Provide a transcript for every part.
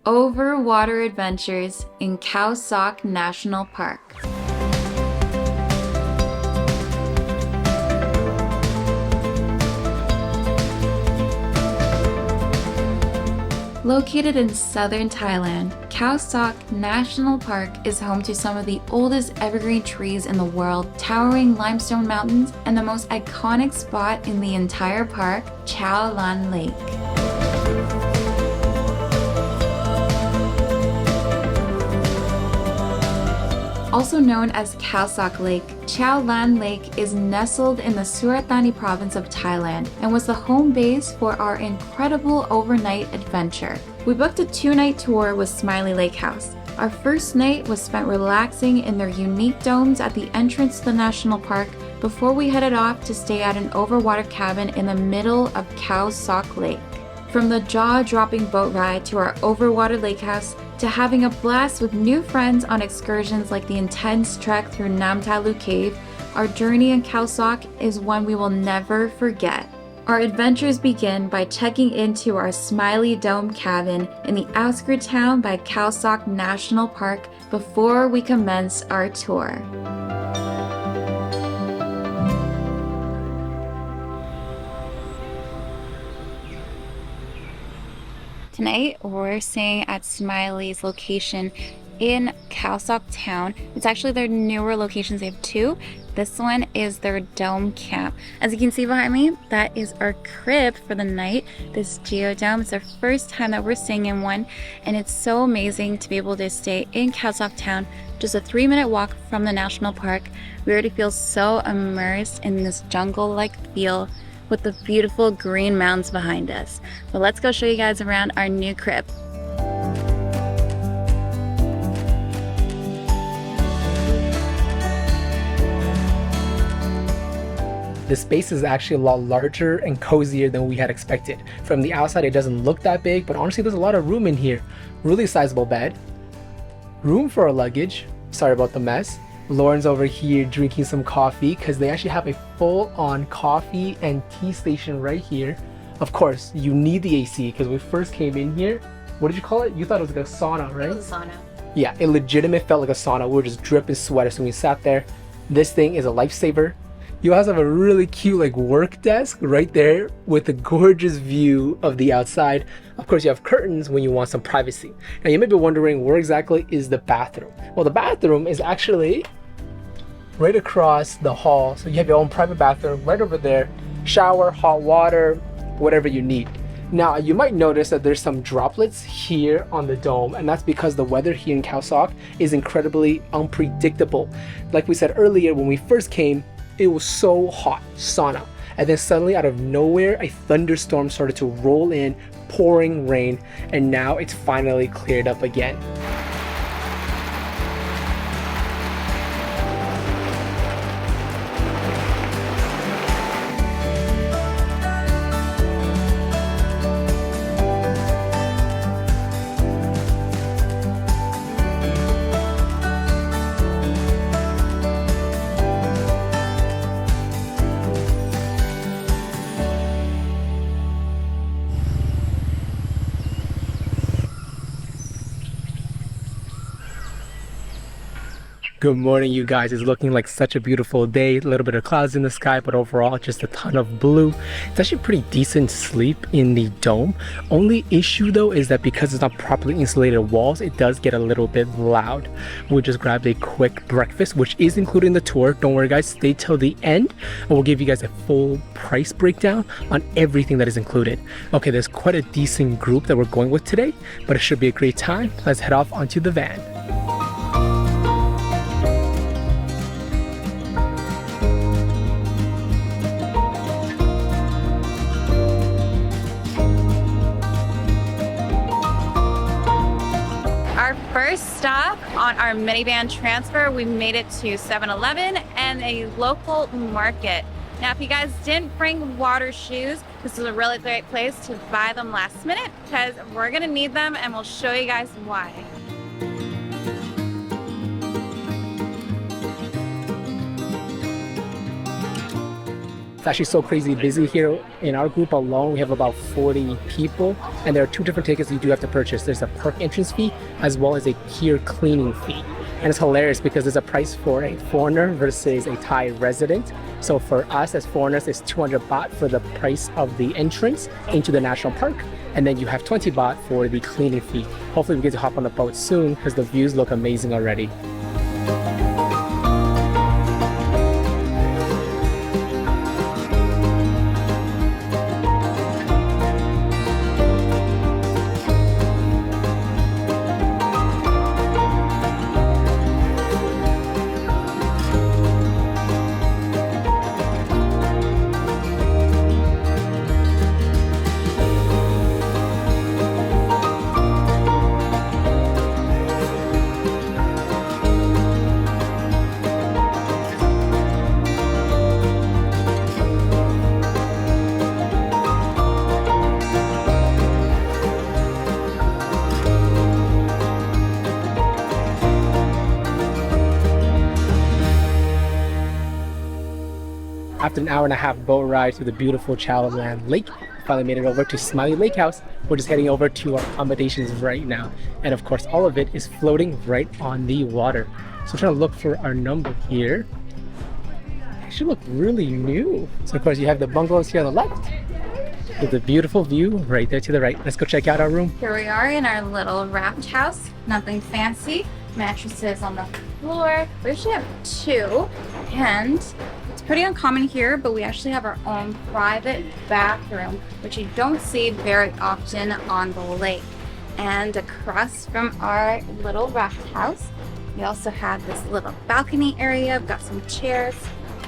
Overwater Adventures in Khao Sok National Park. Located in southern Thailand, Khao Sok National Park is home to some of the oldest evergreen trees in the world, towering limestone mountains, and the most iconic spot in the entire park, Cheow Lan Lake. Also known as Khao Sok Lake, Cheow Lan Lake is nestled in the Surat Thani province of Thailand and was the home base for our incredible overnight adventure. We booked a 2-night tour with Smiley Lake House. Our first night was spent relaxing in their unique domes at the entrance to the national park before we headed off to stay at an overwater cabin in the middle of Khao Sok Lake. From the jaw-dropping boat ride to our Overwater Lake House, to having a blast with new friends on excursions like the intense trek through Nam Ta Lu Cave, our journey in Khao Sok is one we will never forget. Our adventures begin by checking into our Smiley Dome cabin in the outskirts town by Khao Sok National Park before we commence our tour. Tonight, we're staying at Smiley's location in Khao Sok town. It's actually their newer locations. They have 2. This one is their dome camp. As you can see behind me, that is our crib for the night. This geodome. It's our first time that we're staying in one, and it's so amazing to be able to stay in Khao Sok town, just a 3-minute walk from the national park. We already feel so immersed in this jungle-like feel with the beautiful green mountains behind us. But let's go show you guys around our new crib. The space is actually a lot larger and cozier than we had expected. From the outside, it doesn't look that big, but honestly, there's a lot of room in here. Really sizable bed. Room for our luggage. Sorry about the mess. Lauren's over here drinking some coffee because they actually have a full-on coffee and tea station right here. Of course, you need the AC because when we first came in here, what did you call it? You thought it was like a sauna, right? It was a sauna. Yeah, it legitimately felt like a sauna. We were just dripping sweat as we sat there. This thing is a lifesaver. You also have a really cute like work desk right there with a gorgeous view of the outside. Of course, you have curtains when you want some privacy. Now you may be wondering, where exactly is the bathroom? Well, the bathroom is actually right across the hall. So you have your own private bathroom right over there. Shower, hot water, whatever you need. Now you might notice that there's some droplets here on the dome, and that's because the weather here in Khao Sok is incredibly unpredictable. Like we said earlier, when we first came, it was so hot, sauna. And then suddenly out of nowhere, a thunderstorm started to roll in, pouring rain, and now it's finally cleared up again. Good morning, you guys. It's looking like such a beautiful day. A little bit of clouds in the sky, but overall just a ton of blue. It's actually pretty decent sleep in the dome. Only issue though is that because it's not properly insulated walls, it does get a little bit loud. We just grabbed a quick breakfast, which is included in the tour. Don't worry guys, stay till the end and we'll give you guys a full price breakdown on everything that is included. Okay, there's quite a decent group that we're going with today, but it should be a great time. Let's head off onto the van. First stop on our minivan transfer, we made it to 7-Eleven and a local market. Now, if you guys didn't bring water shoes, this is a really great place to buy them last minute because we're gonna need them and we'll show you guys why. It's actually so crazy busy here. In our group alone, we have about 40 people, and there are two different tickets you do have to purchase. There's a park entrance fee as well as a pier cleaning fee. And it's hilarious because there's a price for a foreigner versus a Thai resident. So for us as foreigners, it's 200 baht for the price of the entrance into the national park. And then you have 20 baht for the cleaning fee. Hopefully we get to hop on the boat soon because the views look amazing already. After an hour and a half boat ride through the beautiful Cheow Lan Lake, we finally made it over to Smiley Lake House. We're just heading over to our accommodations right now. And of course, all of it is floating right on the water. So I'm trying to look for our number here. It should look really new. So of course, you have the bungalows here on the left with the beautiful view right there to the right. Let's go check out our room. Here we are in our little raft house. Nothing fancy. Mattresses on the floor. We actually have two, and it's pretty uncommon here, but we actually have our own private bathroom, which you don't see very often on the lake. And across from our little raft house, we also have this little balcony area. We've got some chairs,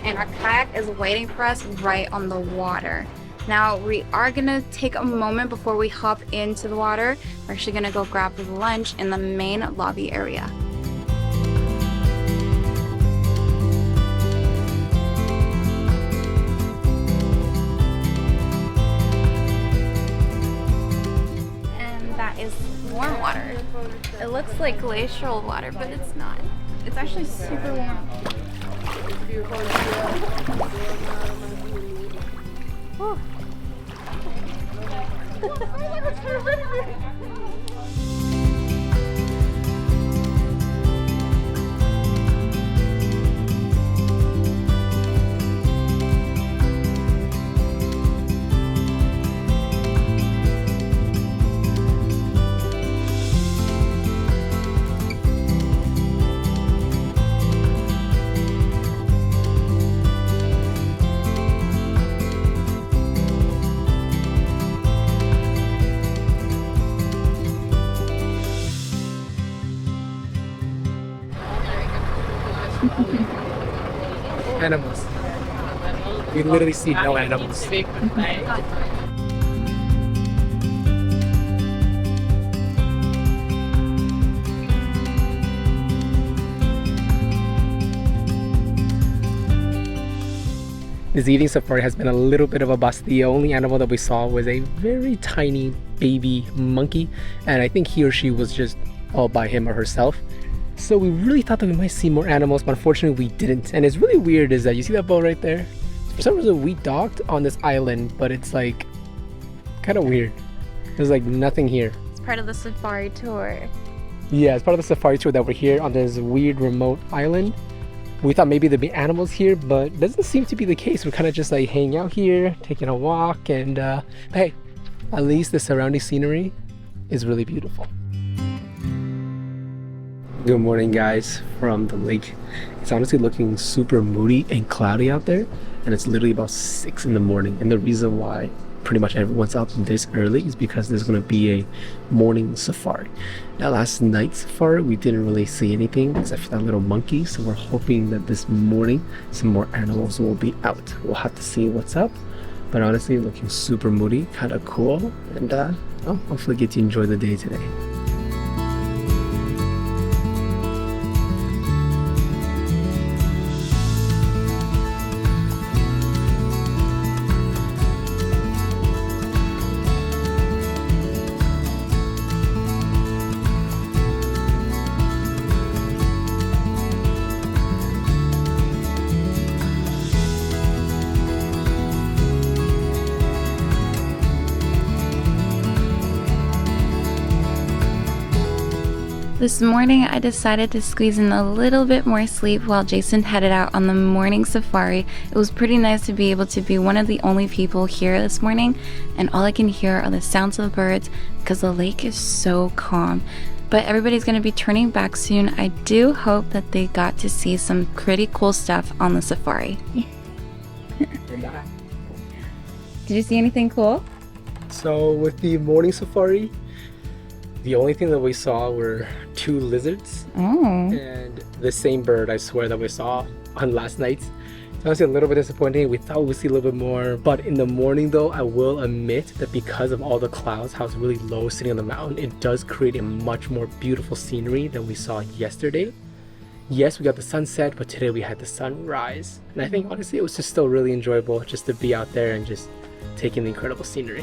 and our kayak is waiting for us right on the water. Now, we are gonna take a moment before we hop into the water. We're actually gonna go grab lunch in the main lobby area. And that is warm water. It looks like glacial water, but it's not. It's actually super warm. Oh. Animals. You literally see no animals. This evening safari has been a little bit of a bust. The only animal that we saw was a very tiny baby monkey, and I think he or she was just all by him or herself. So we really thought that we might see more animals, but unfortunately we didn't. And it's really weird is that you see that boat right there? For some reason we docked on this island, but it's like kind of weird. There's like nothing here. It's part of the safari tour. Yeah, it's part of the safari tour that we're here on this weird remote island. We thought maybe there'd be animals here, but it doesn't seem to be the case. We're kind of just like hanging out here, taking a walk, and hey, at least the surrounding scenery is really beautiful. Good morning, guys, from the lake. It's honestly looking super moody and cloudy out there, and it's literally about 6 in the morning. And the reason why pretty much everyone's out this early is because there's going to be a morning safari. Now, last night's safari we didn't really see anything except for that little monkey, so we're hoping that this morning some more animals will be out. We'll have to see what's up, but honestly looking super moody, kind of cool, and I'll hopefully get to enjoy the day today. This morning, I decided to squeeze in a little bit more sleep while Jason headed out on the morning safari. It was pretty nice to be able to be one of the only people here this morning, and all I can hear are the sounds of the birds because the lake is so calm. But everybody's going to be turning back soon. I do hope that they got to see some pretty cool stuff on the safari. Did you see anything cool? So with the morning safari, the only thing that we saw were 2 lizards and the same bird, I swear, that we saw on last night. It's honestly a little bit disappointing. We thought we'd see a little bit more, but in the morning though, I will admit that because of all the clouds, how it's really low sitting on the mountain, it does create a much more beautiful scenery than we saw yesterday. Yes, we got the sunset, but today we had the sunrise. And I think honestly, it was just still really enjoyable just to be out there and just taking the incredible scenery.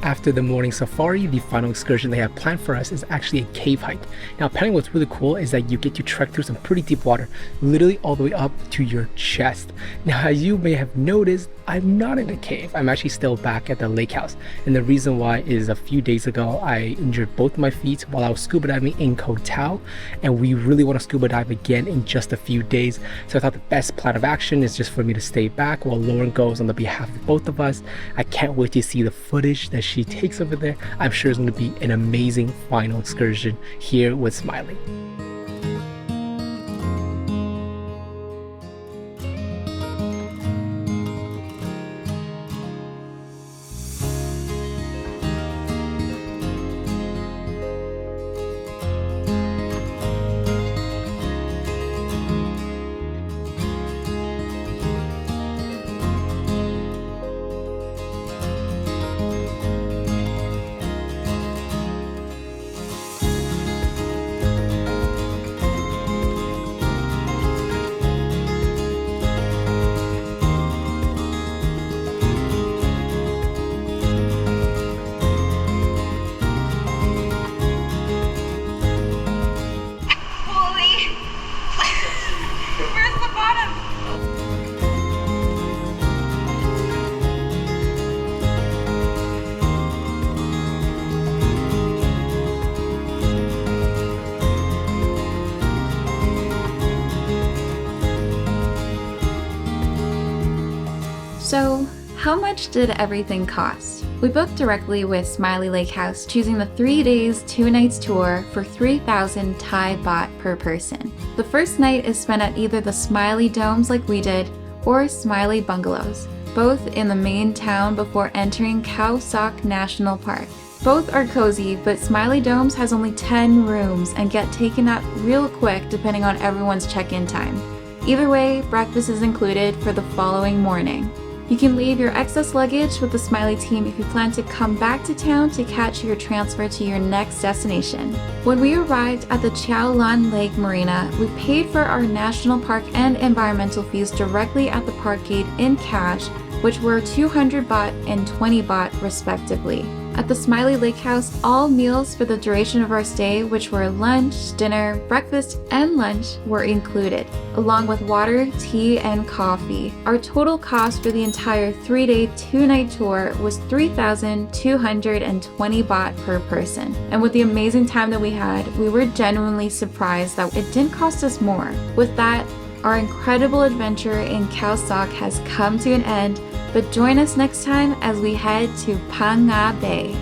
After the morning safari, the final excursion they have planned for us is actually a cave hike. Now apparently what's really cool is that you get to trek through some pretty deep water, literally all the way up to your chest. Now as you may have noticed, I'm not in a cave. I'm actually still back at the lake house. And the reason why is a few days ago, I injured both my feet while I was scuba diving in Koh Tao. And we really want to scuba dive again in just a few days. So I thought the best plan of action is just for me to stay back while Lauren goes on the behalf of both of us. I can't wait to see the footage that she takes over there. I'm sure it's going to be an amazing final excursion here with Smiley. So, how much did everything cost? We booked directly with Smiley Lake House, choosing the 3 days, 2 nights tour for 3,000 Thai baht per person. The first night is spent at either the Smiley Domes like we did, or Smiley Bungalows, both in the main town before entering Khao Sok National Park. Both are cozy, but Smiley Domes has only 10 rooms and get taken up real quick depending on everyone's check-in time. Either way, breakfast is included for the following morning. You can leave your excess luggage with the Smiley team if you plan to come back to town to catch your transfer to your next destination. When we arrived at the Cheow Lan Lake Marina, we paid for our national park and environmental fees directly at the park gate in cash, which were 200 baht and 20 baht respectively. At the Smiley Lake House, all meals for the duration of our stay, which were lunch, dinner, breakfast, and lunch, were included, along with water, tea, and coffee. Our total cost for the entire 3-day, 2-night tour was 3,220 baht per person. And with the amazing time that we had, we were genuinely surprised that it didn't cost us more. With that, our incredible adventure in Khao Sok has come to an end, but join us next time as we head to Phang Nga Bay.